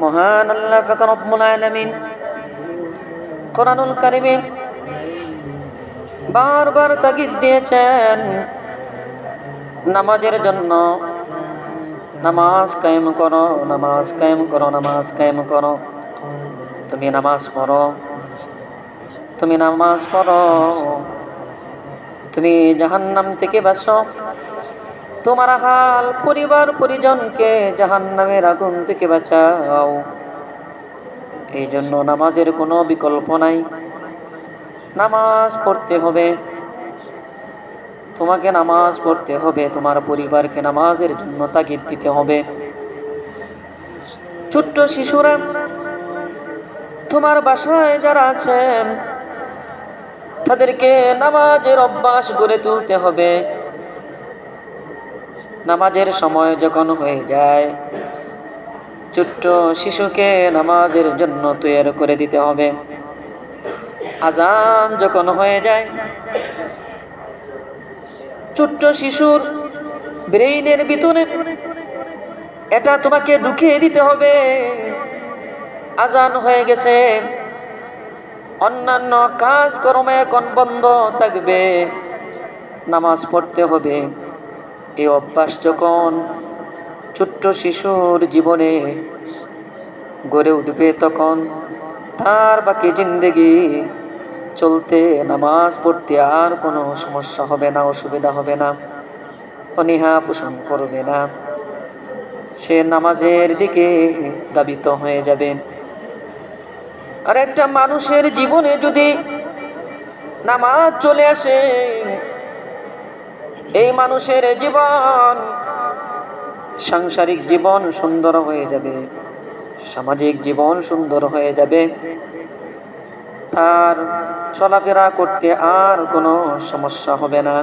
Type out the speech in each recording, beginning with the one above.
মহান আল্লাহ পাক রব্বুল আলামিন কোরআনুল কারীমে বারবার তাগিদ দিয়েছেন নামাজের জন্য। নামাজ কায়েম করো, নামাজ কায়েম করো, নামাজ কায়েম করো। তুমি নামাজ পড়ো, তুমি নামাজ পড়ো, তুমি জাহান্নাম থেকে বাঁচো। তোমার হাল পরিবার পরিজনকে জাহান্নামের আগুন থেকে বাঁচাও। এই জন্য নামাজের কোনো বিকল্প নাই। নামাজ পড়তে হবে, তোমাকে নামাজ পড়তে হবে, তোমার পরিবারকে নামাজের জন্য তাগিদ দিতে হবে। ছোট্ট শিশুরা তোমার বাসায় যারা আছেন তাদেরকে নামাজের অভ্যাস গড়ে তুলতে হবে। নামাজের সময় যখন হয়ে যায় ছোট্ট শিশুকে নামাজের জন্য তৈরি করে দিতে হবে। আজান যখন হয়ে যায় ছোট্ট শিশুর ব্রেইনের ভিতরে এটা তোমাকে ঢুকিয়ে দিতে হবে। আজান হয়ে গেছে, অন্যান্য কাজকর্ম এখন বন্ধ থাকবে, নামাজ পড়তে হবে। এই অভ্যাস যখন ছোট্ট শিশুর জীবনে গড়ে উঠবে তখন তার বাকি জিন্দেগি চলতে নামাজ পড়তে আর কোনো সমস্যা হবে না, অসুবিধা হবে না, অনীহা পোষণ করবে না। সে নামাজের দিকে ধাবিত হয়ে যাবে। আর একটা মানুষের জীবনে যদি নামাজ চলে আসে, এই মানুষের জীবন, সাংসারিক জীবন সুন্দর হয়ে যাবে, সামাজিক জীবন সুন্দর হয়ে যাবে। তার চলাফেরা করতে আর কোনো সমস্যা হবে না।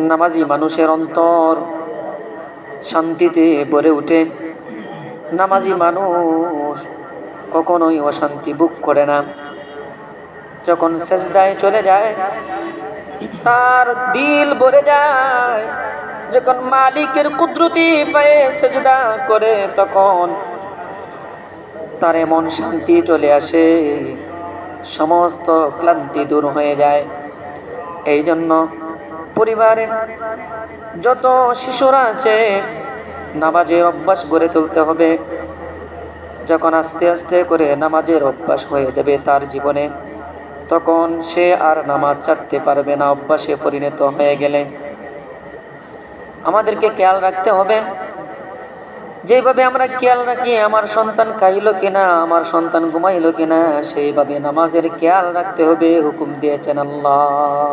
নামাজি মানুষের অন্তর শান্তিতে ভরে ওঠে। নামাজি মানুষ কখনোই অশান্তি ভোগ করে না। যখন সেজদায় চলে যায় তার দিল ভরে যায়। যখন মালিকের কুদরতি পায়ে সেজদা করে তখন তার এমন শান্তি চলে আসে, সমস্ত ক্লান্তি দূর হয়ে যায়। এই জন্য পরিবারে যত শিশুরা আছে নামাজের অভ্যাস গড়ে তুলতে হবে। যখন আস্তে আস্তে করে নামাজের অভ্যাস হয়ে যাবে তার জীবনে, তখন সে আর নামাজ ছাড়তে পারবে না, অভ্যাসে পরিণত হয়ে গেলে। আমাদেরকে খেয়াল রাখতে হবে, যেভাবে আমরা খেয়াল রাখি আমার সন্তান খাইলো কিনা, আমার সন্তান ঘুমাইলো কিনা, সেইভাবে নামাজের খেয়াল রাখতে হবে, হুকুম দিয়েছেন আল্লাহ।